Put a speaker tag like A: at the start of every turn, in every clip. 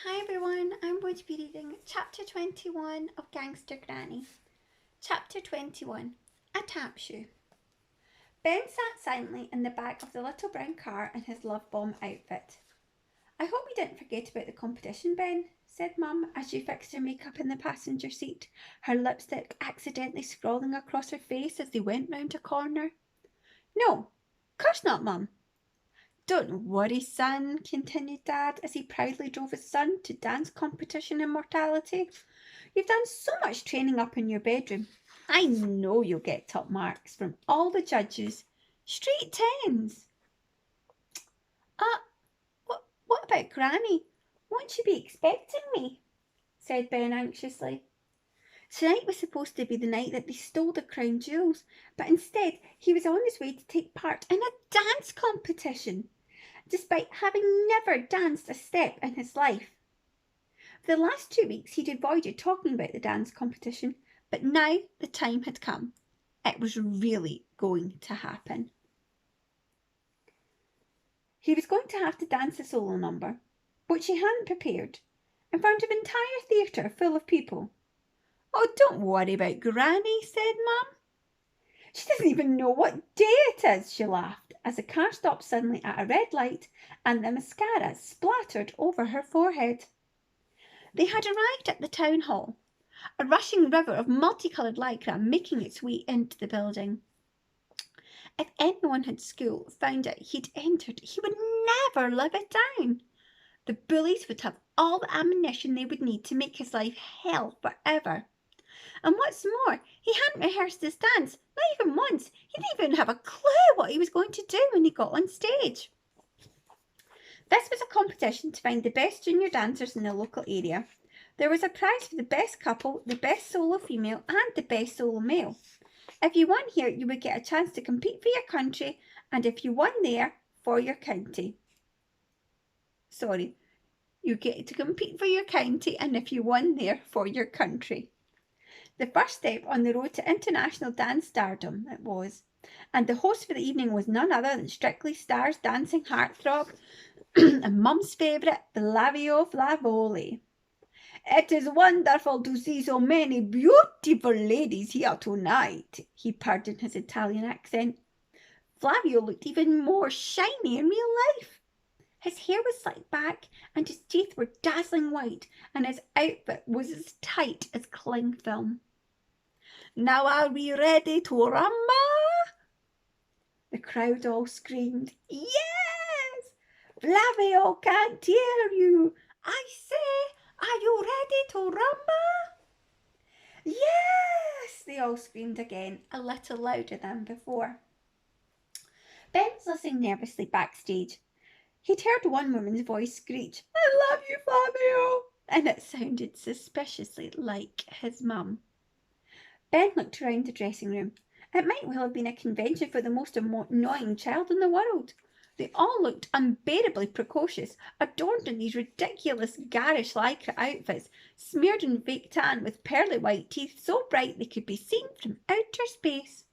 A: Hi everyone, I'm going to be reading Chapter 21 of Gangsta Granny. Chapter 21 A Tap Shoe. Ben sat silently in the back of the little brown car in his love bomb outfit. I hope you didn't forget about the competition, Ben, said Mum as she fixed her makeup in the passenger seat, her lipstick accidentally scrawling across her face as they went round a corner. No, course not, Mum. Don't worry, son, continued Dad as he proudly drove his son to dance competition immortality. You've done so much training up in your bedroom. I know you'll get top marks from all the judges. Straight tens. Uh, what about Granny? Won't she be expecting me? Said Ben anxiously. Tonight was supposed to be the night that they stole the crown jewels, but instead he was on his way to take part in a dance competition, despite having never danced a step in his life. For the last 2 weeks he'd avoided talking about the dance competition, but now the time had come. It was really going to happen. He was going to have to dance a solo number, which he hadn't prepared, in front of an entire theatre full of people. Oh, don't worry about Granny, said Mum. She doesn't even know what day it is, she laughed, as the car stopped suddenly at a red light and the mascara splattered over her forehead. They had arrived at the town hall, a rushing river of multicoloured lycra making its way into the building. If anyone at school found out he'd entered, he would never live it down. The bullies would have all the ammunition they would need to make his life hell forever. And what's more, he hadn't rehearsed his dance, not even once. He didn't even have a clue what he was going to do when he got on stage. This was a competition to find the best junior dancers in the local area. There was a prize for the best couple, the best solo female, and the best solo male. If you won here, you would get a chance to compete for your country, and if you won there, for your county. You get to compete for your county, and if you won there, for your country. The first step on the road to international dance stardom it was, and the host for the evening was none other than Strictly Star's dancing heartthrob and Mum's favourite, Flavio Flavoli. It is wonderful to see so many beautiful ladies here tonight, he purred in his Italian accent. Flavio looked even more shiny in real life. His hair was slicked back, and his teeth were dazzling white, and his outfit was as tight as cling film. Now are we ready to rumba? The crowd all screamed, Yes! Flavio can't hear you. I say, are you ready to rumba? Yes! They all screamed again, a little louder than before. Ben was listening nervously backstage. He'd heard one woman's voice screech, I love you, Flavio, and it sounded suspiciously like his mum. Ben looked around the dressing room. It might well have been a convention for the most annoying child in the world. They all looked unbearably precocious, adorned in these ridiculous garish lycra outfits, smeared in fake tan with pearly white teeth so bright they could be seen from outer space.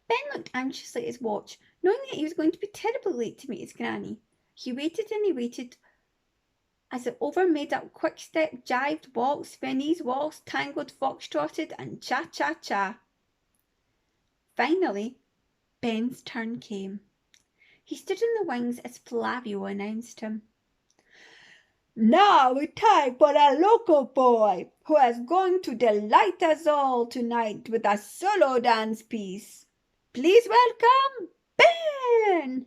A: Ben looked anxiously at his watch, knowing that he was going to be terribly late to meet his granny. He waited and he waited as the over-made-up quick-step, jived, waltz, Viennese waltz, tangoed, foxtrotted, and cha-cha-cha. Finally, Ben's turn came. He stood in the wings as Flavio announced him. Now it's time for a local boy who is going to delight us all tonight with a solo dance piece. Please welcome Ben!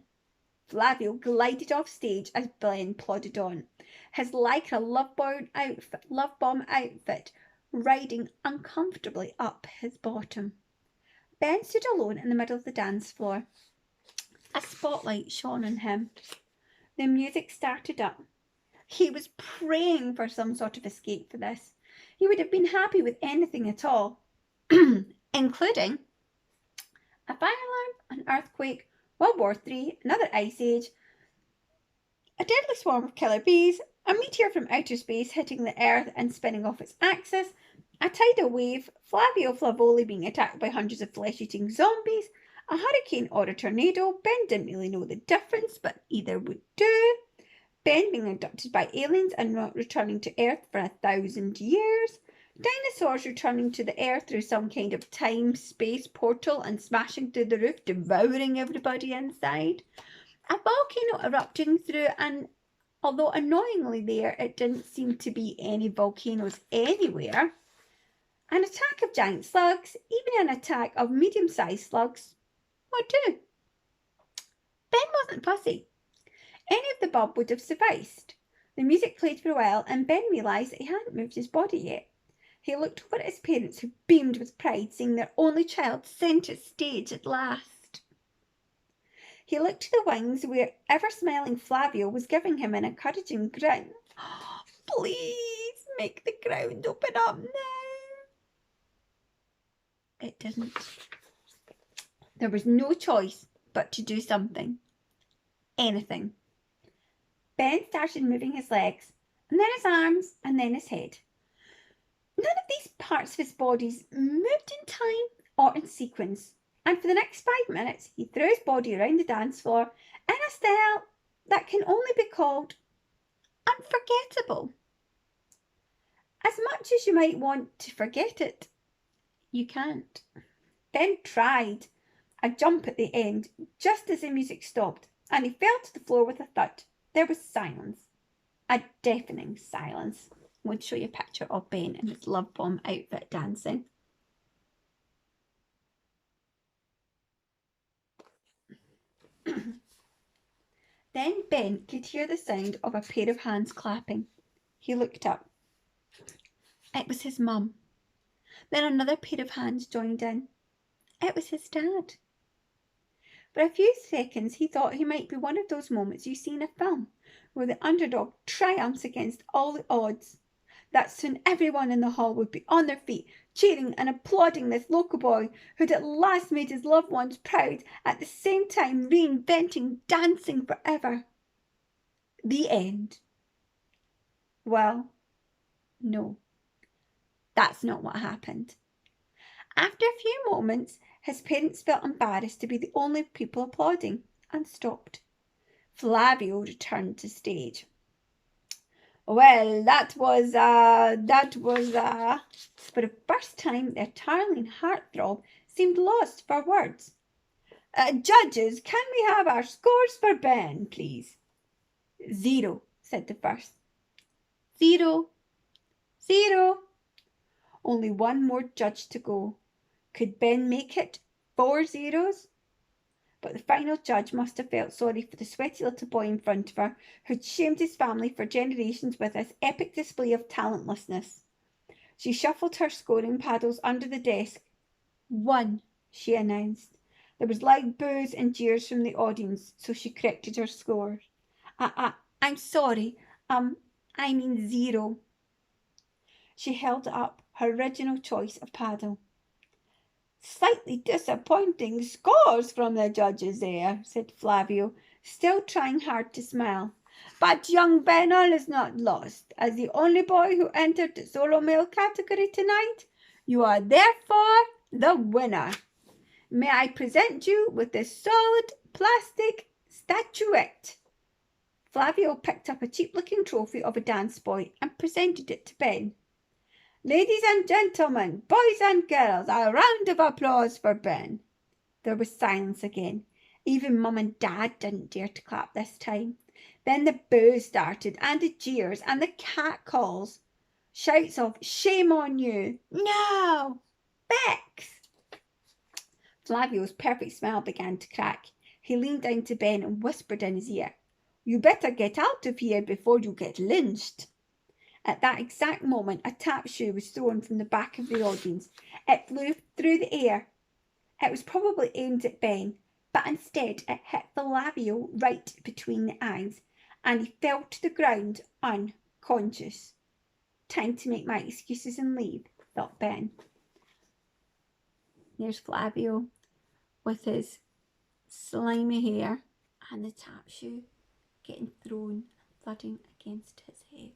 A: Flavio glided off stage as Ben plodded on, his lycra love bomb outfit riding uncomfortably up his bottom. Ben stood alone in the middle of the dance floor. A spotlight shone on him. The music started up. He was praying for some sort of escape for this. He would have been happy with anything at all, including a fire alarm, an earthquake, World War III, another ice age, a deadly swarm of killer bees, a meteor from outer space hitting the Earth and spinning off its axis, a tidal wave, Flavio Flavoli being attacked by hundreds of flesh-eating zombies, a hurricane or a tornado. Ben didn't really know the difference, but either would do. Ben being abducted by aliens and not returning to Earth for 1,000 years, dinosaurs returning to the Earth through some kind of time-space portal and smashing through the roof, devouring everybody inside, a volcano erupting through, and although annoyingly there, it didn't seem to be any volcanoes anywhere, an attack of giant slugs, even an attack of medium-sized slugs, would do. Ben wasn't fussy. Any of the above would have sufficed. The music played for a while, and Ben realised that he hadn't moved his body yet. He looked over at his parents, who beamed with pride, seeing their only child centre stage at last. He looked to the wings, where ever-smiling Flavio was giving him an encouraging grin. Please make the ground open up now. It didn't. There was no choice but to do something. Anything. Ben started moving his legs, and then his arms, and then his head. None of these parts of his body moved in time or in sequence, and for the next 5 minutes he threw his body around the dance floor in a style that can only be called unforgettable. As much as you might want to forget it, you can't. Ben tried a jump at the end just as the music stopped, and he fell to the floor with a thud. There was silence, a deafening silence. I'm going to show you a picture of Ben in his love bomb outfit dancing. Then Ben could hear the sound of a pair of hands clapping. He looked up. It was his mum. Then another pair of hands joined in. It was his dad. For a few seconds he thought he might be one of those moments you see in a film, where the underdog triumphs against all the odds. That soon everyone in the hall would be on their feet, cheering and applauding this local boy who'd at last made his loved ones proud, at the same time reinventing dancing forever. The end. Well, no, that's not what happened. After a few moments, his parents felt embarrassed to be the only people applauding and stopped. Flavio returned to stage. Well, that was for the first time the Italian heartthrob seemed lost for words. Judges, can we have our scores for Ben, please? 0, said the first. 0, 0. Only one more judge to go. Could Ben make it 4 zeros? But the final judge must have felt sorry for the sweaty little boy in front of her, who'd shamed his family for generations with this epic display of talentlessness. She shuffled her scoring paddles under the desk. 1, she announced. There was loud boos and jeers from the audience, so she corrected her score. I'm sorry. I mean 0. She held up her original choice of paddle. Slightly disappointing scores from the judges there, said Flavio, still trying hard to smile. But young Benal is not lost. As the only boy who entered the solo male category tonight, you are therefore the winner. May I present you with this solid plastic statuette? Flavio picked up a cheap-looking trophy of a dance boy and presented it to Ben. Ladies and gentlemen, boys and girls, a round of applause for Ben. There was silence again. Even Mum and Dad didn't dare to clap this time. Then the boos started, and the jeers, and the catcalls. Shouts of, shame on you, no, Bex. Flavio's perfect smile began to crack. He leaned down to Ben and whispered in his ear, you better get out of here before you get lynched. At that exact moment, a tap shoe was thrown from the back of the audience. It flew through the air. It was probably aimed at Ben, but instead it hit Flavio right between the eyes, and he fell to the ground unconscious. Time to make my excuses and leave, thought Ben. There's Flavio with his slimy hair and the tap shoe getting thrown, thudding against his head.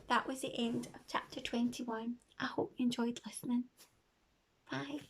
A: That was the end of chapter 21. I hope you enjoyed listening. Bye.